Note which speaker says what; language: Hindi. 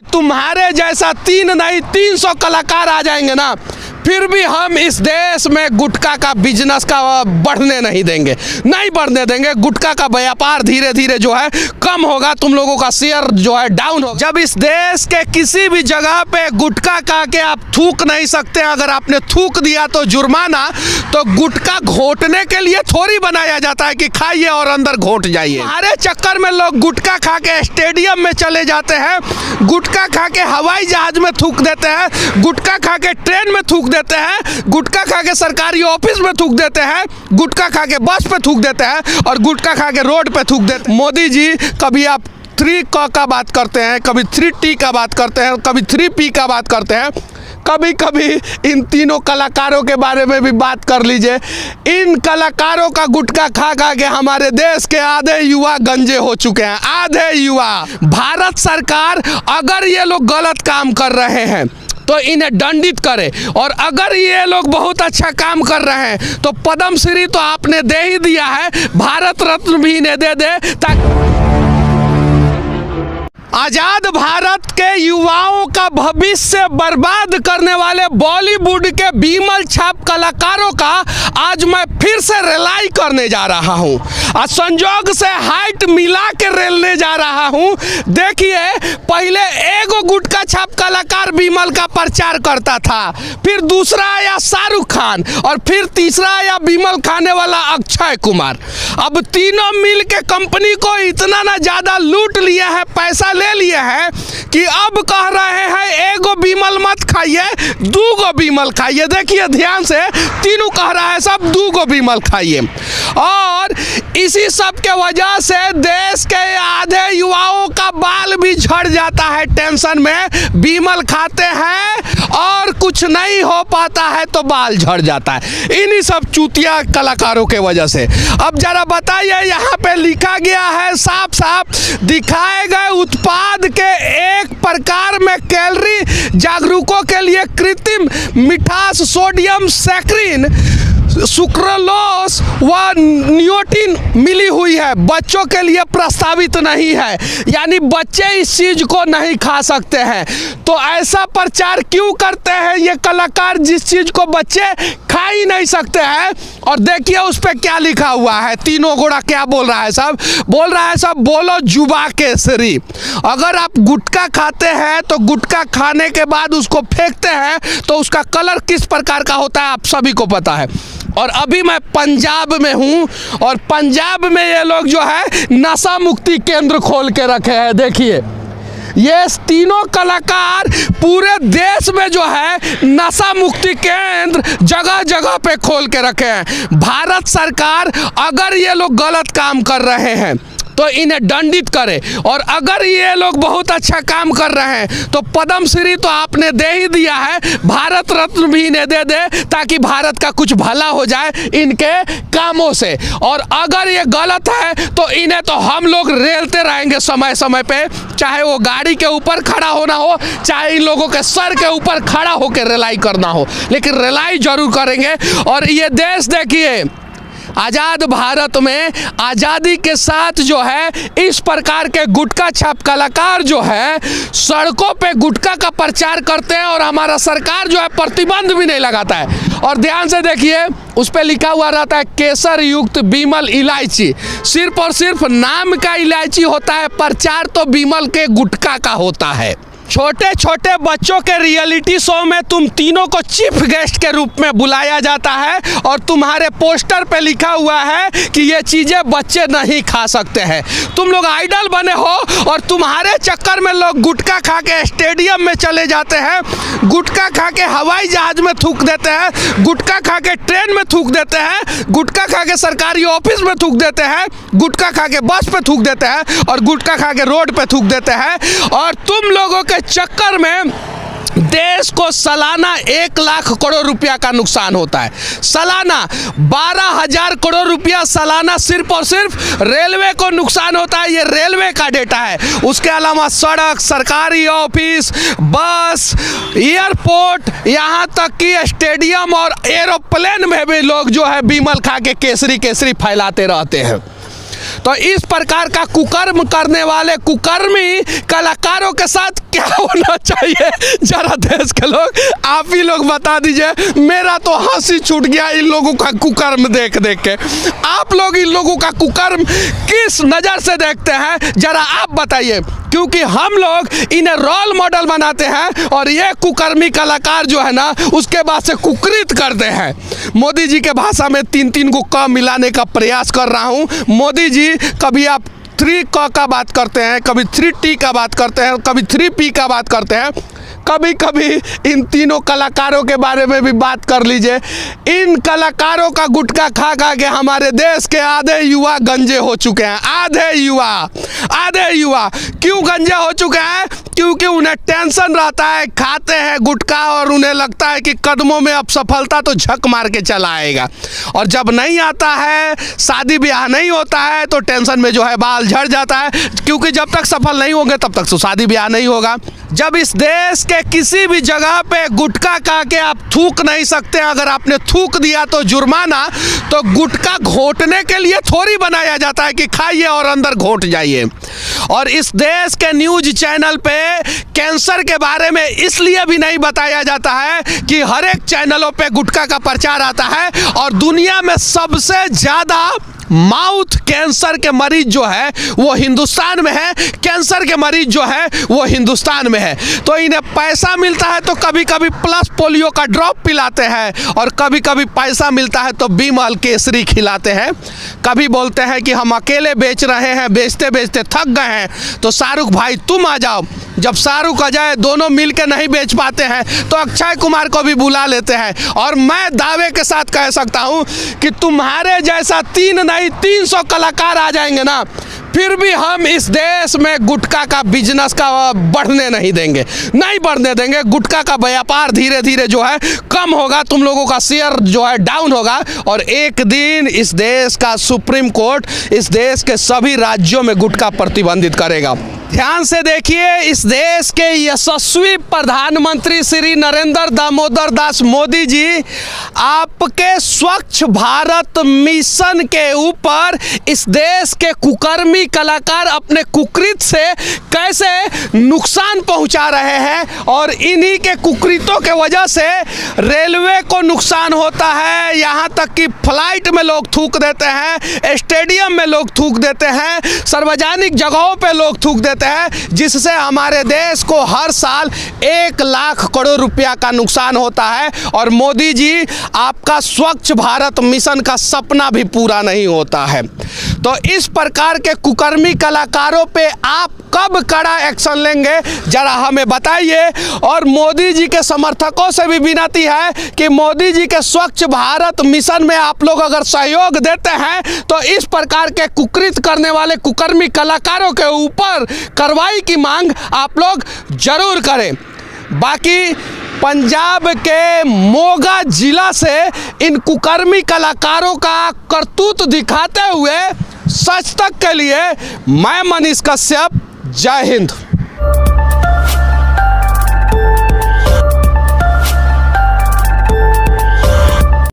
Speaker 1: तुम्हारे जैसा 3 नहीं 300 कलाकार आ जाएंगे ना, फिर भी हम इस देश में गुटखा का बिजनेस का बढ़ने नहीं देंगे, नहीं बढ़ने देंगे। गुटखा का व्यापार धीरे धीरे जो है कम होगा, तुम लोगों का शेयर जो है डाउन होगा। जब इस देश के किसी भी जगह पे गुटखा खा के आप थूक नहीं सकते, अगर आपने थूक दिया तो जुर्माना, तो गुटखा घोटने के लिए थोड़ी बनाया जाता है कि खाइए और अंदर घोट जाइए। हमारे चक्कर में लोग गुटखा खा के स्टेडियम में चले जाते हैं, गुटखा खा के हवाई जहाज में थूक देते हैं, गुटखा खा के ट्रेन में थूक देते हैं, गुटखा खा के सरकारी ऑफिस में थूक देते हैं, गुटखा खा के बस पे थूक देते हैं और गुटखा खा के रोड पे थूक देते हैं। मोदी जी, कभी आप 3 का बात करते हैं, कभी 3T का बात करते हैं, कभी 3P का बात करते हैं, कभी कभी इन तीनों कलाकारों के बारे में भी बात कर लीजिए। इन कलाकारों का गुटखा खा खा के हमारे देश के आधे युवा गंजे हो चुके हैं, आधे युवा। भारत सरकार अगर ये लोग गलत काम कर रहे हैं तो इन्हें दंडित करे, और अगर ये लोग बहुत अच्छा काम कर रहे हैं तो पद्म श्री तो आपने दे ही दिया है, भारत रत्न भी इन्हें दे दे, ताकि आजाद भारत के युवाओं का भविष्य बर्बाद करने वाले बॉलीवुड के बीमल छाप कलाकारों का आज मैं फिर से रिलाई करने जा रहा हूं। आज संजोग से हाइट मिला के रेलने जा रहा हूं। देखिए, पहले एगो गुटखा छाप कलाकार बीमल का प्रचार करता था, फिर दूसरा आया शाहरुख खान, और फिर तीसरा आया बीमल खाने वाला अक्षय कुमार। अब तीनों मिल के कंपनी को इतना ना ज्यादा लूट लिया है, पैसा ले लिए है कि अब कह रहे हैं एगो बीमल मत खाइए, 2 बीमल खाइए। देखिए ध्यान से, तीनों कह रहा है सब 2 बीमल खाइए, और इसी सब के वजह से देश के आधे युवाओं का बाल भी झड़ जाता है टेंशन में। बीमल खाते हैं और कुछ नहीं हो पाता है तो बाल झड़ जाता है, इन्हीं सब चूतिया कलाकारों के वजह से। अब जरा बताइए, यहाँ पे लिखा गया है, साफ साफ दिखाए गए उत्पाद के एक प्रकार में कैलोरी जागरूकों के लिए कृत्रिम मिठास, सोडियम, सैक्रिन, सुक्रोलोस व निकोटीन मिली हुई है, बच्चों के लिए प्रस्तावित नहीं है, यानी बच्चे इस चीज को नहीं खा सकते हैं। तो ऐसा प्रचार क्यों करते हैं ये कलाकार, जिस चीज को बच्चे खा ही नहीं सकते हैं? और देखिए उस पर क्या लिखा हुआ है, तीनों घोड़ा क्या बोल रहा है, सब बोल रहा है, सब बोलो जुबा केसरी। अगर आप गुटखा खाते हैं तो गुटखा खाने के बाद उसको फेंकते हैं तो उसका कलर किस प्रकार का होता है आप सभी को पता है। और अभी मैं पंजाब में हूँ, और पंजाब में ये लोग जो है नशा मुक्ति केंद्र खोल के रखे हैं। देखिए, ये तीनों कलाकार पूरे देश में जो है नशा मुक्ति केंद्र जगह जगह पे खोल के रखे हैं। भारत सरकार अगर ये लोग गलत काम कर रहे हैं तो इन्हें दंडित करे, और अगर ये लोग बहुत अच्छा काम कर रहे हैं तो पद्म श्री तो आपने दे ही दिया है, भारत रत्न भी इन्हें दे दे, ताकि भारत का कुछ भला हो जाए इनके कामों से। और अगर ये गलत है तो इन्हें तो हम लोग रेलते रहेंगे समय समय पे, चाहे वो गाड़ी के ऊपर खड़ा होना हो, चाहे इन लोगों के सर के ऊपर खड़ा होकर रिलाई करना हो, लेकिन रिलाई जरूर करेंगे। और ये देश देखिए, आजाद भारत में आज़ादी के साथ जो है इस प्रकार के गुटखा छाप कलाकार जो है सड़कों पे गुटखा का प्रचार करते हैं, और हमारा सरकार जो है प्रतिबंध भी नहीं लगाता है। और ध्यान से देखिए, उस पे लिखा हुआ रहता है केसर युक्त बीमल इलायची, सिर्फ और सिर्फ नाम का इलायची होता है, प्रचार तो बीमल के गुटखा का होता है। छोटे छोटे बच्चों के रियलिटी शो में तुम तीनों को चीफ गेस्ट के रूप में बुलाया जाता है, और तुम्हारे पोस्टर पे लिखा हुआ है कि ये चीज़ें बच्चे नहीं खा सकते हैं। तुम लोग आइडल बने हो, और तुम्हारे चक्कर में लोग गुटखा खा के स्टेडियम में चले जाते हैं, गुटखा खा के हवाई जहाज में थूक देते हैं, गुटखा खा के ट्रेन में थूक देते हैं, गुटखा खा के सरकारी ऑफिस में थूक देते हैं, गुटखा खा के बस पे थूक देते हैं, और गुटखा खा के रोड पे थूक देते हैं। और तुम लोगों के चक्कर में देश को सालाना 1 लाख करोड़ रुपया का नुकसान होता है। सालाना 12,000 करोड़ रुपया सालाना सिर्फ और सिर्फ रेलवे को नुकसान होता है। ये रेलवे का डेटा है। उसके अलावा सड़क, सरकारी ऑफिस, बस, एयरपोर्ट, यहाँ तक कि स्टेडियम और एरोप्लेन में भी लोग जो है बीमल खा के केसरी केसरी फैलाते रहते हैं। तो इस प्रकार का कुकर्म करने वाले कुकर्मी कलाकारों के साथ क्या होना चाहिए, जरा देश के लोग आप ही लोग बता दीजिए। मेरा तो हंसी छूट गया इन लोगों का कुकर्म देख देख के। आप लोग इन लोगों का कुकर्म किस नज़र से देखते हैं, जरा आप बताइए, क्योंकि हम लोग इन्हें रोल मॉडल बनाते हैं और ये कुकर्मी कलाकार जो है ना उसके बाद से कुकृत करते हैं। मोदी जी के भाषा में 3 को क मिलाने का प्रयास कर रहा हूँ। मोदी जी, कभी आप 3 क का बात करते हैं, कभी 3T का बात करते हैं, कभी 3P का बात करते हैं। कभी कभी इन तीनों कलाकारों के बारे में भी बात कर लीजिए। इन कलाकारों का गुटखा खा खा के हमारे देश के आधे युवा गंजे हो चुके हैं। आधे युवा क्यों गंजे हो चुके हैं? क्योंकि उन्हें टेंशन रहता है, खाते हैं गुटखा और उन्हें लगता है कि कदमों में अब सफलता तो झक मार के चला आएगा, और जब नहीं आता है, शादी ब्याह नहीं होता है, तो टेंशन में जो है बाल झड़ जाता है, क्योंकि जब तक सफल नहीं होंगे तब तक तो शादी ब्याह नहीं होगा। जब इस देश के किसी भी जगह पे गुटखा खा के आप थूक नहीं सकते, अगर आपने थूक दिया तो जुर्माना, तो गुटखा घोटने के लिए थोड़ी बनाया जाता है कि खाइए और अंदर घोट जाइए। और इस देश के न्यूज चैनल पे कैंसर के बारे में इसलिए भी नहीं बताया जाता है कि हर एक चैनलों पे गुटखा का प्रचार आता है, और दुनिया में सबसे ज़्यादा माउथ कैंसर के मरीज जो है वो हिंदुस्तान में है, कैंसर के मरीज जो है वो हिंदुस्तान में है। तो इन्हें पैसा मिलता है तो कभी कभी प्लस पोलियो का ड्रॉप पिलाते हैं, और कभी कभी पैसा मिलता है तो बीमल केसरी खिलाते हैं। कभी बोलते हैं कि हम अकेले बेच रहे हैं, बेचते बेचते थक गए हैं, तो शाहरुख भाई तुम आ जाओ। जब शाहरुख आ जाए, दोनों मिलकर नहीं बेच पाते हैं तो अक्षय कुमार को भी बुला लेते हैं। और मैं दावे के साथ कह सकता हूं कि तुम्हारे जैसा 300 कलाकार आ जाएंगे ना, फिर भी हम इस देश में गुटखा का बिजनेस का बढ़ने नहीं देंगे, नहीं बढ़ने देंगे। गुटखा का व्यापार धीरे धीरे जो है कम होगा, तुम लोगों का शेयर जो है डाउन होगा, और एक दिन इस देश का सुप्रीम कोर्ट इस देश के सभी राज्यों में गुटखा प्रतिबंधित करेगा। ध्यान से देखिए, इस देश के यशस्वी प्रधानमंत्री श्री नरेंद्र दामोदर दास मोदी जी आपके स्वच्छ भारत मिशन के ऊपर इस देश के कुकर्मी कलाकार अपने कुकृत से कैसे नुकसान पहुंचा रहे हैं, और इन्हीं के कुकृतों के वजह से रेलवे को नुकसान होता है। यहाँ तक कि फ्लाइट में लोग थूक देते हैं, स्टेडियम में लोग थूक देते हैं, सार्वजनिक जगहों पे लोग थूक देते हैं, जिससे हमारे देश को हर साल 1 लाख करोड़ रुपया का नुकसान होता है। और मोदी जी, आपका स्वच्छ भारत मिशन का सपना भी पूरा नहीं होता है। तो इस प्रकार के कुकर्मी कलाकारों पे आप कब कड़ा एक्शन लेंगे, जरा हमें बताइए। और मोदी जी के समर्थकों से भी विनती है कि मोदी जी के स्वच्छ भारत मिशन में आप लोग अगर सहयोग देते हैं तो इस प्रकार के कुकृत करने वाले कुकर्मी कलाकारों के ऊपर कार्रवाई की मांग आप लोग जरूर करें। बाकी पंजाब के मोगा जिला से इन कुकर्मी कलाकारों का करतूत दिखाते हुए सच तक के लिए मैं मनीष कश्यप, जय हिंद।